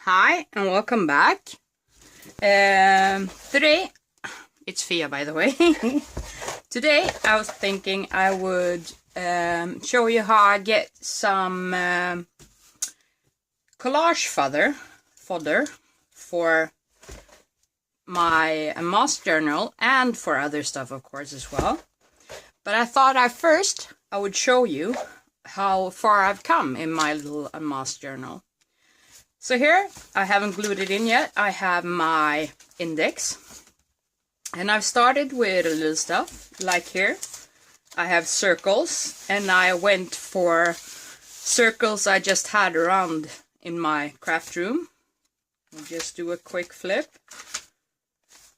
Hi and welcome back. Today, it's Fia by the way. Today I was thinking I would show you how I get some collage fodder for my mass journal and for other stuff of course as well. But I thought I would show you how far I've come in my little mass journal. So here, I haven't glued it in yet. I have my index. And I've started with a little stuff, like here. I have circles, and I went for circles I just had around in my craft room. I'll just do a quick flip.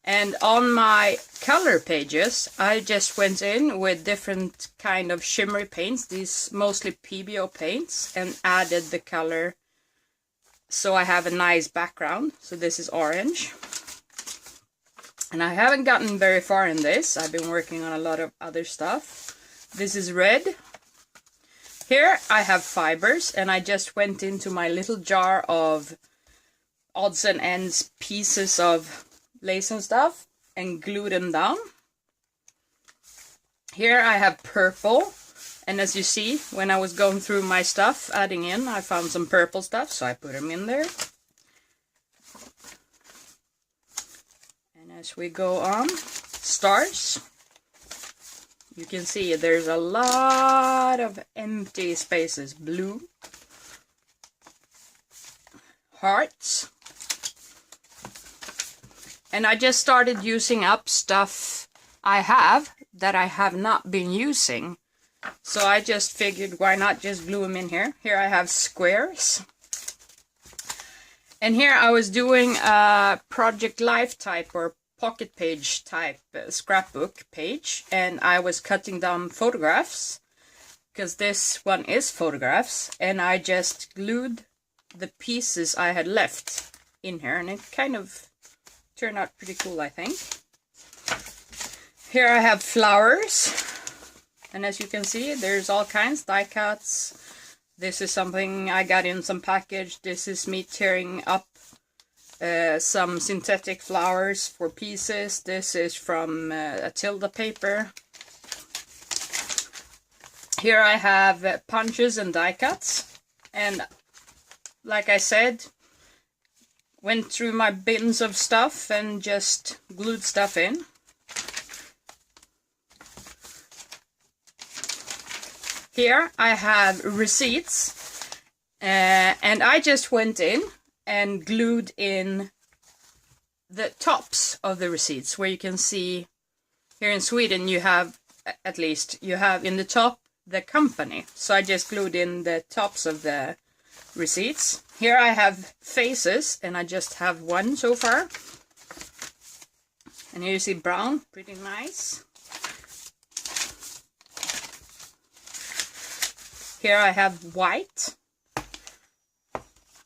And on my color pages, I just went in with different kind of shimmery paints, these mostly PBO paints, and added the color. So I have a nice background. So this is orange. And I haven't gotten very far in this. I've been working on a lot of other stuff. This is red. Here I have fibers, and I just went into my little jar of odds and ends pieces of lace and stuff and glued them down. Here I have purple. And as you see, when I was going through my stuff, adding in, I found some purple stuff, so I put them in there. And as we go on, stars. You can see there's a lot of empty spaces. Blue. Hearts. And I just started using up stuff I have that I have not been using. So I just figured, why not just glue them in here? Here I have squares. And here I was doing a Project Life type or pocket page type scrapbook page. And I was cutting down photographs, because this one is photographs. And I just glued the pieces I had left in here. And it kind of turned out pretty cool, I think. Here I have flowers. And as you can see, there's all kinds, die cuts. This is something I got in some package. This is me tearing up some synthetic flowers for pieces. This is from a Tilda paper. Here I have punches and die cuts. And like I said, went through my bins of stuff and just glued stuff in. Here I have receipts, and I just went in and glued in the tops of the receipts, where you can see here in Sweden you have, at least, you have in the top the company. So I just glued in the tops of the receipts. Here I have faces, and I just have one so far. And here you see brown, pretty nice. Here I have white.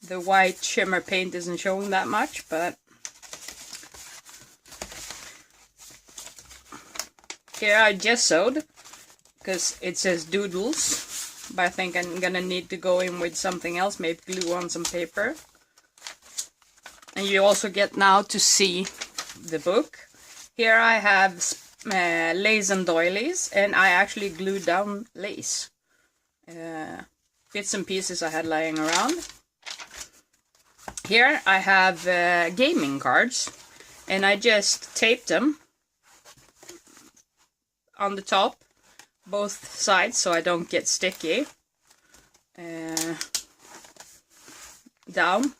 The white shimmer paint isn't showing that much, but here I gessoed, because it says doodles, but I think I'm gonna need to go in with something else, maybe glue on some paper. And you also get now to see the book. Here I have lace and doilies, and I actually glued down lace. Bits and pieces I had lying around. Here I have gaming cards, and I just taped them on the top, both sides, so I don't get sticky. Down,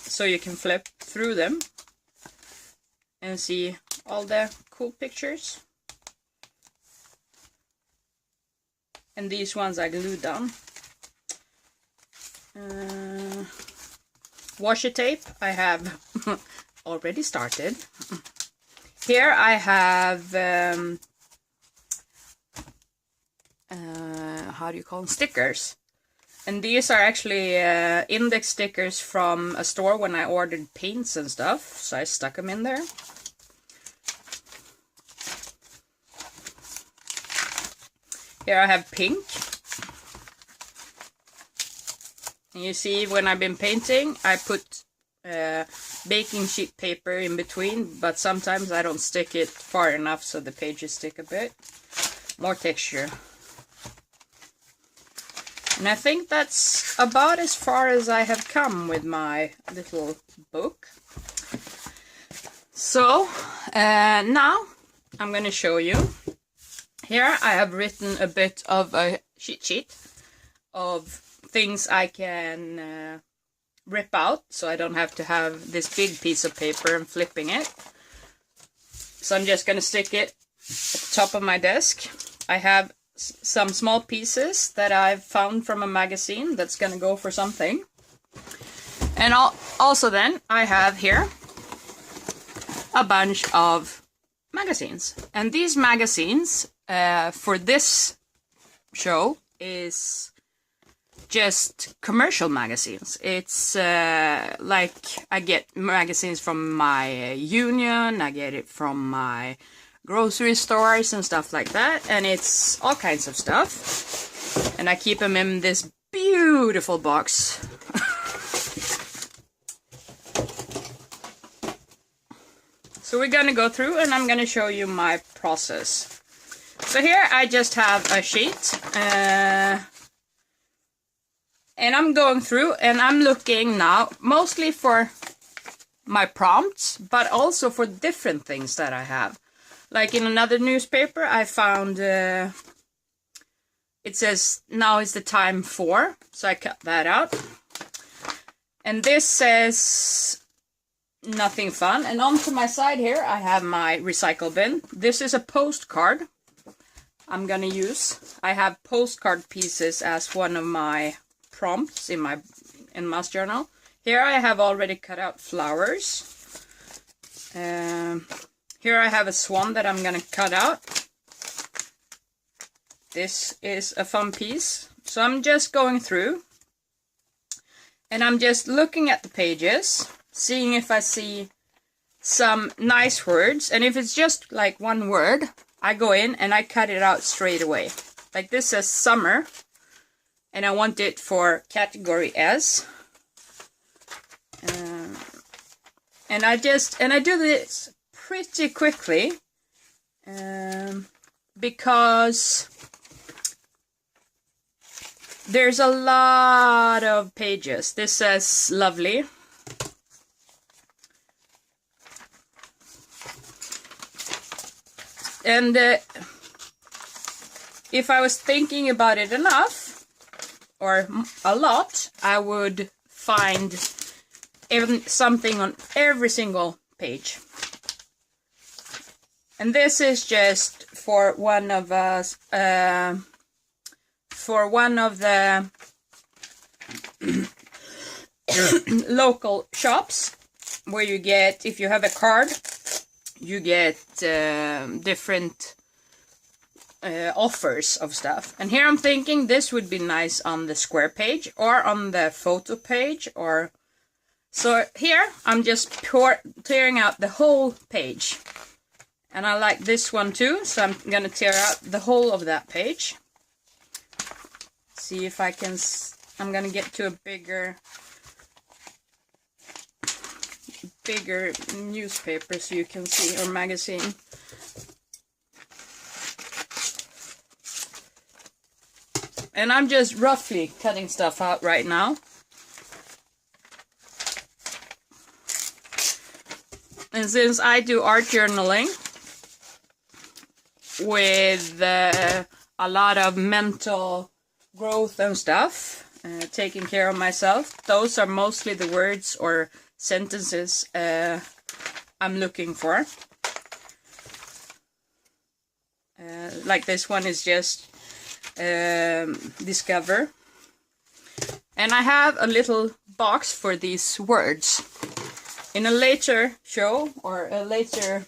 so you can flip through them and see all the cool pictures. And these ones I glued down. Washi tape I have already started. Here I have, how do you call them? Stickers. And these are actually index stickers from a store when I ordered paints and stuff. So I stuck them in there. Here I have pink. And you see, when I've been painting, I put baking sheet paper in between, but sometimes I don't stick it far enough so the pages stick a bit. More texture. And I think that's about as far as I have come with my little book. So, now I'm going to show you. Here I have written a bit of a cheat sheet of things I can rip out, so I don't have to have this big piece of paper and flipping it. So I'm just going to stick it at the top of my desk. I have some small pieces that I've found from a magazine that's going to go for something. And also then I have here a bunch of magazines. And these magazines for this show is just commercial magazines. It's like I get magazines from my union, I get it from my grocery stores and stuff like that, and it's all kinds of stuff. And I keep them in this beautiful box. So we're gonna go through and I'm gonna show you my process. So here I just have a sheet and I'm going through and I'm looking now mostly for my prompts, but also for different things that I have. Like in another newspaper I found it says now is the time for, so I cut that out. And this says nothing fun. And onto my side here I have my recycle bin. This is a postcard I'm gonna use. I have postcard pieces as one of my prompts in my mass journal. Here I have already cut out flowers. Here I have a swan that I'm gonna cut out. This is a fun piece. So I'm just going through and I'm just looking at the pages, seeing if I see some nice words, and if it's just like one word, I go in and I cut it out straight away. Like this says summer, and I want it for category S. And I do this pretty quickly because there's a lot of pages. This says lovely. And if I was thinking about it enough, or a lot, I would find something on every single page. And this is just for one of us, for one of the local shops, where you get, if you have a card, you get different offers of stuff. And here I'm thinking this would be nice on the square page or on the photo page, or so here I'm just tearing out the whole page. And I like this one too, so I'm gonna tear out the whole of that page. See if I can, I'm gonna get to a bigger newspaper so you can see, or magazine. And I'm just roughly cutting stuff out right now. And since I do art journaling with a lot of mental growth and stuff, taking care of myself, those are mostly the words or sentences I'm looking for. Like this one is just discover. And I have a little box for these words. In a later show or a later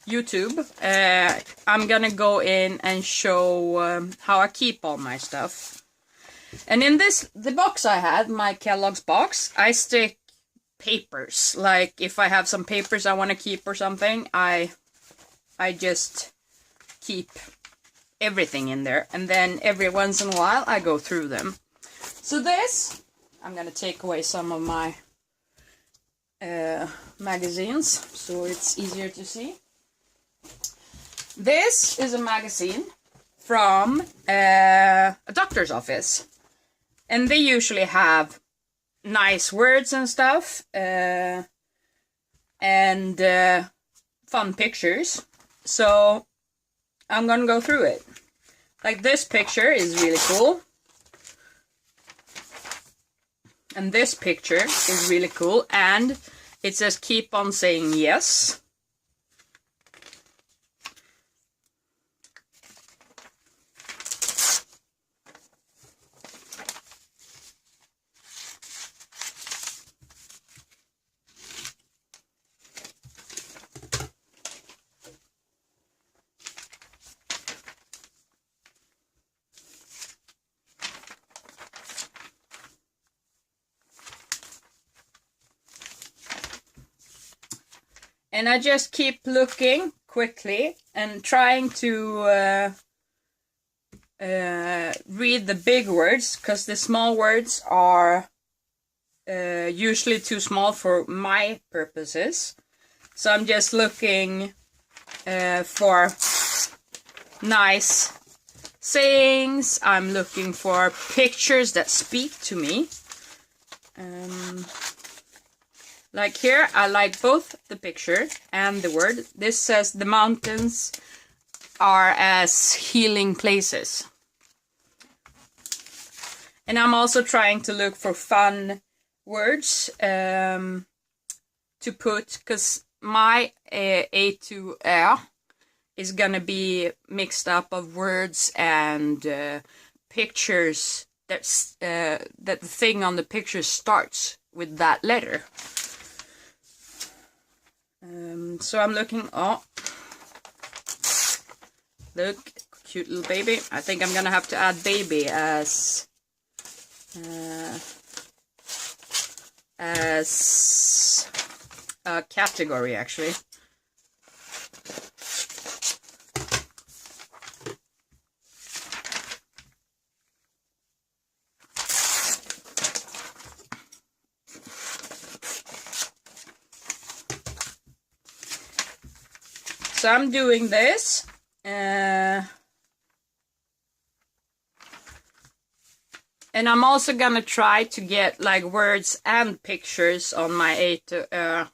YouTube, I'm gonna go in and show how I keep all my stuff. And in the box I had, my Kellogg's box, I stick papers. Like if I have some papers I want to keep or something, I just keep everything in there, and then every once in a while I go through them. So this, I'm gonna take away some of my magazines so it's easier to see. This is a magazine from a doctor's office, and they usually have nice words and stuff, and fun pictures. So I'm gonna go through it. Like, this picture is really cool, and this picture is really cool, and it says keep on saying yes. And I just keep looking quickly and trying to read the big words, because the small words are usually too small for my purposes. So I'm just looking for nice sayings. I'm looking for pictures that speak to me. Like here, I like both the picture and the word. This says the mountains are as healing places. And I'm also trying to look for fun words to put, because my A to R is gonna be mixed up of words and pictures that's that the thing on the picture starts with that letter. So I'm looking, oh, look, cute little baby. I think I'm gonna have to add baby as a category, actually. So I'm doing this, and I'm also gonna try to get like words and pictures on my A to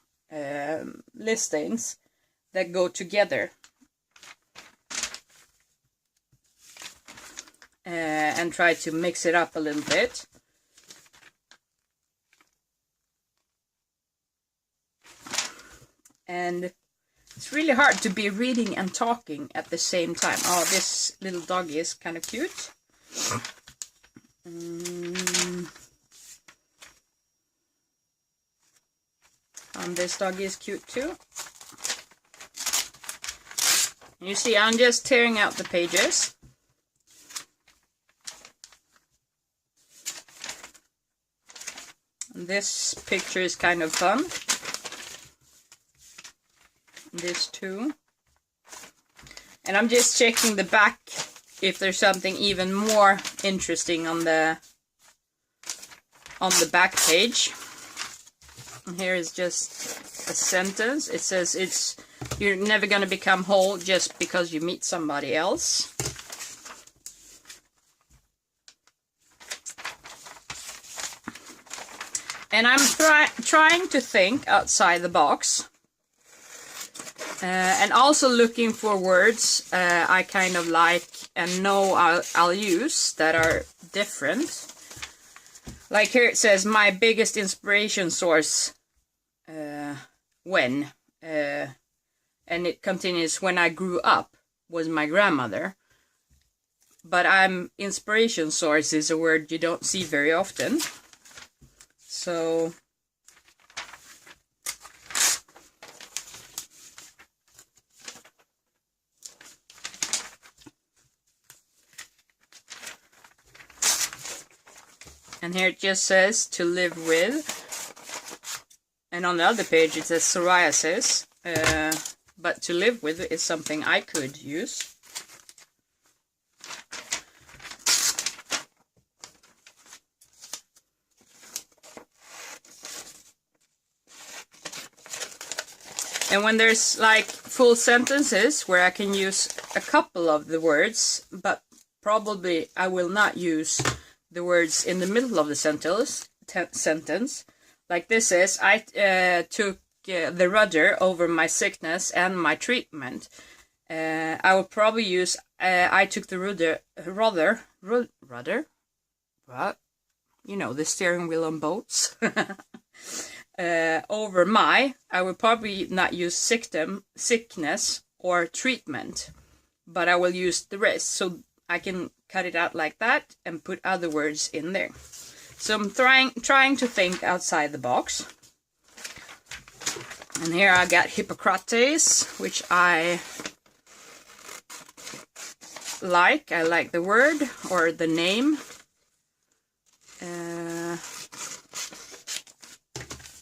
listings that go together, and try to mix it up a little bit. And it's really hard to be reading and talking at the same time. Oh, this little doggy is kind of cute. And this doggy is cute too. You see, I'm just tearing out the pages. And this picture is kind of fun. This too. And I'm just checking the back if there's something even more interesting on the back page. And here is just a sentence. It says you're never going to become whole just because you meet somebody else. And I'm trying to think outside the box. And also looking for words I kind of like and know I'll use that are different. Like here it says, my biggest inspiration source when. And it continues, when I grew up was my grandmother. But inspiration source is a word you don't see very often. So and here it just says to live with, and on the other page it says psoriasis, but to live with is something I could use. And when there's like full sentences where I can use a couple of the words, but probably I will not use the words in the middle of the sentence. Like this is, I took the rudder over my sickness and my treatment. I will probably use, I took the rudder, what? You know, the steering wheel on boats. Over my, I will probably not use sickness or treatment, but I will use the rest. So I can cut it out like that and put other words in there. So I'm trying to think outside the box. And here I got Hippocrates, which I like. I like the word or the name.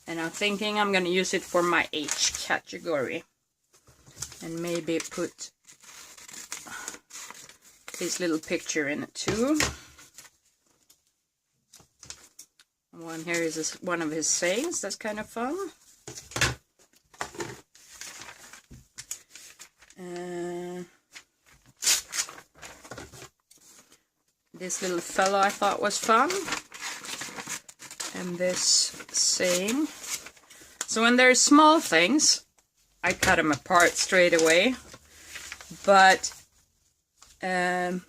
And I'm thinking I'm going to use it for my H category. And maybe put this little picture in it too. One here is one of his sayings. That's kind of fun. This little fellow I thought was fun. And this saying. So when there's small things, I cut them apart straight away. But I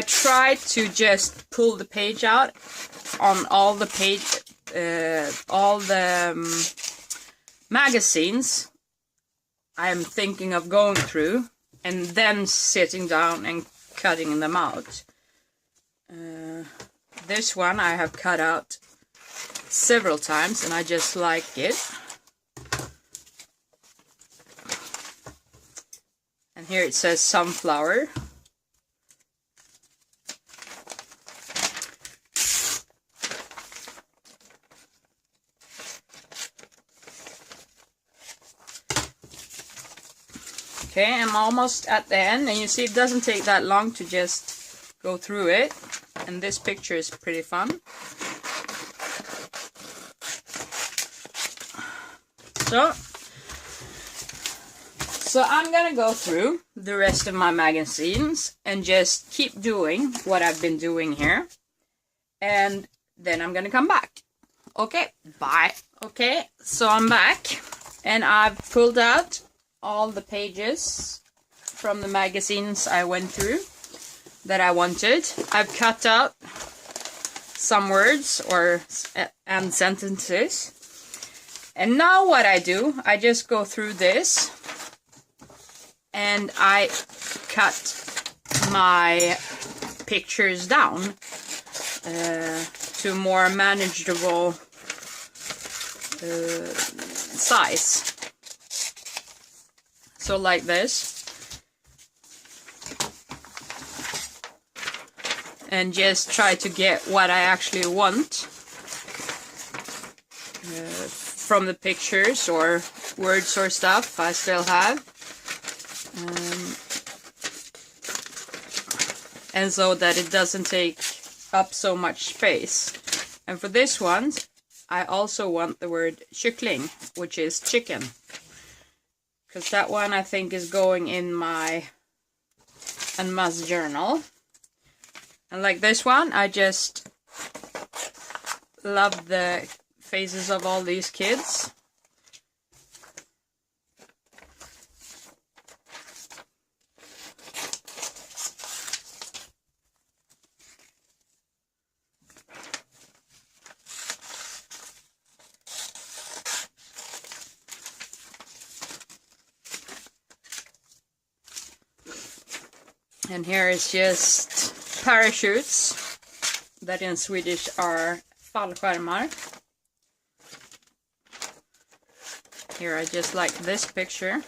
try to just pull the page out on all the magazines I'm thinking of going through, and then sitting down and cutting them out. This one I have cut out several times and I just like it. And here it says sunflower. Okay, I'm almost at the end, and you see it doesn't take that long to just go through it. And this picture is pretty fun. So I'm gonna go through the rest of my magazines and just keep doing what I've been doing here. And then I'm gonna come back. Okay, bye. Okay, so I'm back. And I've pulled out all the pages from the magazines I went through that I wanted. I've cut out some words and sentences. And now what I do, I just go through this and I cut my pictures down to more manageable size. So like this. And just try to get what I actually want from the pictures or words or stuff I still have. And so that it doesn't take up so much space. And for this one, I also want the word kyckling, which is chicken. Because that one I think is going in my masse journal. And like this one, I just love the faces of all these kids. And here is just parachutes, that in Swedish are fallskärmar. Here I just like this picture.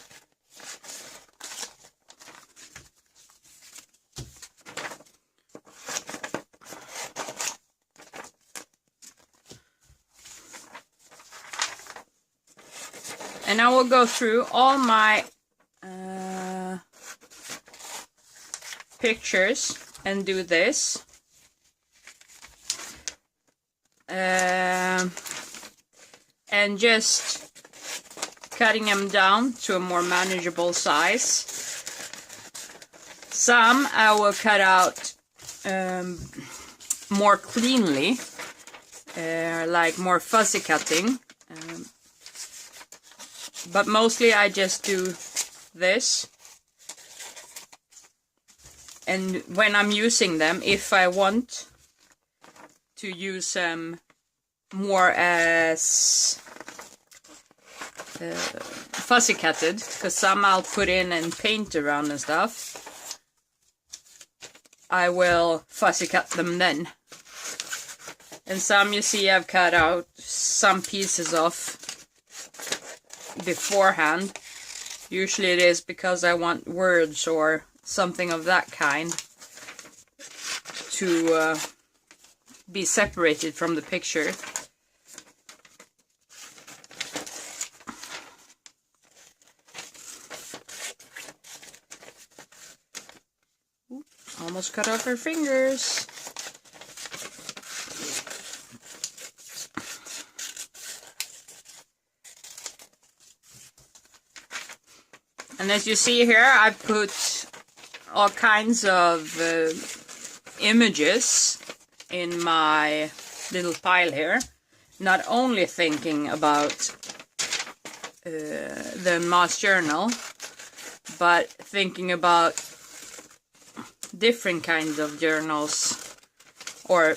And I will go through all my pictures and do this. and just cutting them down to a more manageable size. Some I will cut out more cleanly, like more fuzzy cutting, but mostly I just do this. And when I'm using them, if I want to use them more as fuzzy cutted, because some I'll put in and paint around and stuff, I will fuzzy cut them then. And some, you see, I've cut out some pieces off beforehand. Usually it is because I want words or something of that kind to be separated from the picture. Almost cut off her fingers. And as you see here, I put all kinds of images in my little pile here. Not only thinking about the mass journal, but thinking about different kinds of journals, or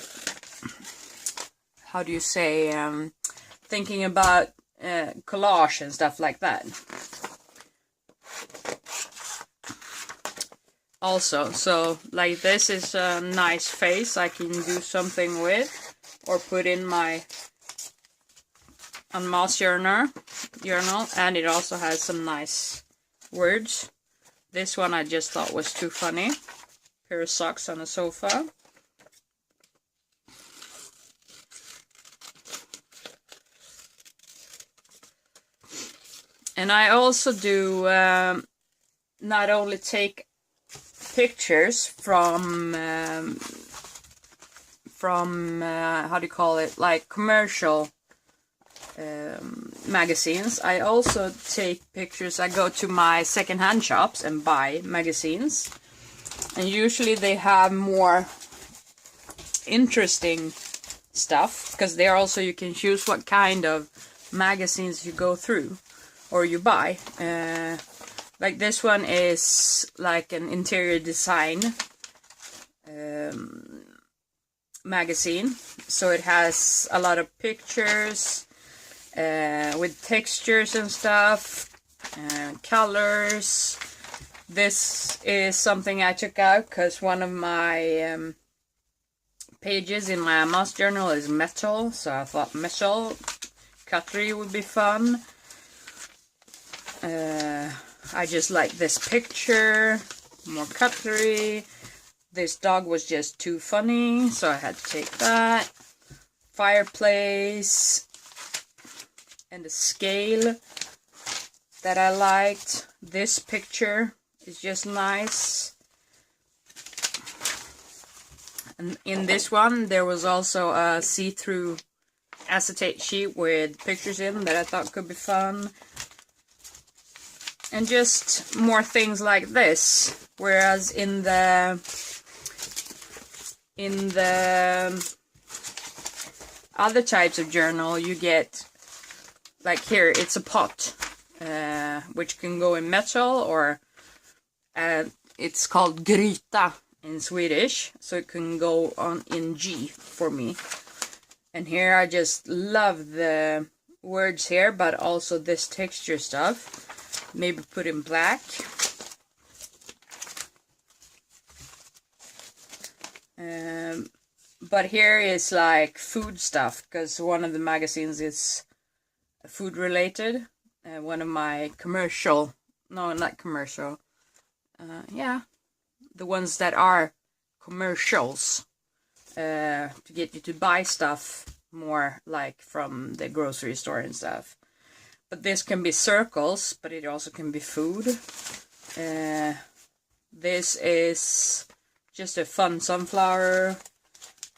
how do you say, thinking about collage and stuff like that. Also, so like this is a nice face I can do something with, or put in my mass journal, and it also has some nice words. This one I just thought was too funny. Pair of socks on a sofa. And I also do not only take pictures from how do you call it, like commercial magazines. I also take pictures. I go to my second-hand shops and buy magazines, and usually they have more interesting stuff, because there also you can choose what kind of magazines you go through or you buy. Like this one is like an interior design magazine, so it has a lot of pictures with textures and stuff, colors. This is something I took out because one of my pages in my mass journal is metal, so I thought metal cutlery would be fun. I just like this picture, more cutlery. This dog was just too funny, so I had to take that. Fireplace, and a scale that I liked. This picture is just nice. And in this one there was also a see-through acetate sheet with pictures in that I thought could be fun. And just more things like this. Whereas in the other types of journal you get, like here, it's a pot, which can go in metal, or it's called gryta in Swedish, so it can go on in G for me. And here I just love the words here, but also this texture stuff. Maybe put in black. But here is like food stuff, because one of the magazines is food related. One of my commercial, no, not commercial, yeah, the ones that are commercials, to get you to buy stuff more, like from the grocery store and stuff. But this can be circles, but it also can be food. This is just a fun sunflower.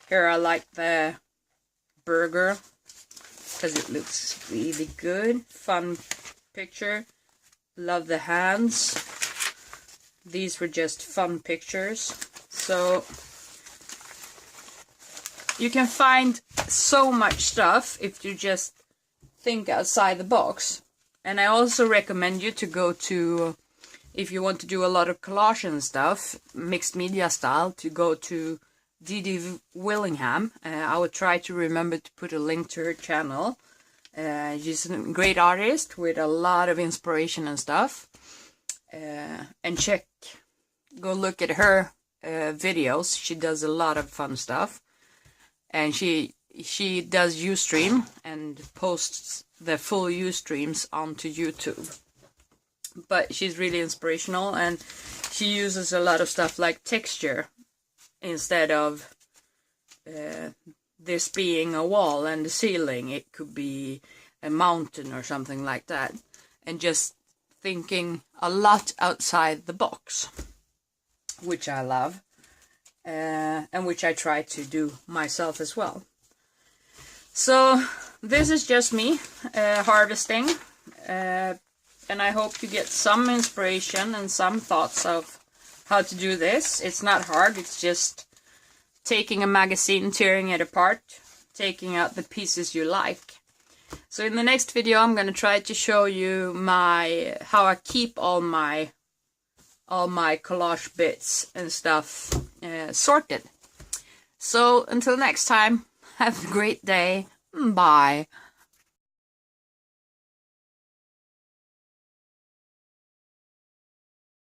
Here I like the burger. because it looks really good. Fun picture. Love the hands. These were just fun pictures. So you can find so much stuff if you just think outside the box. And I also recommend you to go to, if you want to do a lot of collage and stuff, mixed media style, to go to Didi Willingham. I would try to remember to put a link to her channel. She's a great artist with a lot of inspiration and stuff. And go look at her videos. She does a lot of fun stuff. And she does Ustream and posts the full Ustreams onto YouTube. But she's really inspirational, and she uses a lot of stuff like texture instead of this being a wall and the ceiling. It could be a mountain or something like that, and just thinking a lot outside the box, which I love, and which I try to do myself as well. So this is just me harvesting, and I hope you get some inspiration and some thoughts of how to do this. It's not hard, it's just taking a magazine, tearing it apart, taking out the pieces you like. So in the next video I'm going to try to show you how I keep all my collage bits and stuff sorted. So until next time, have a great day. Bye.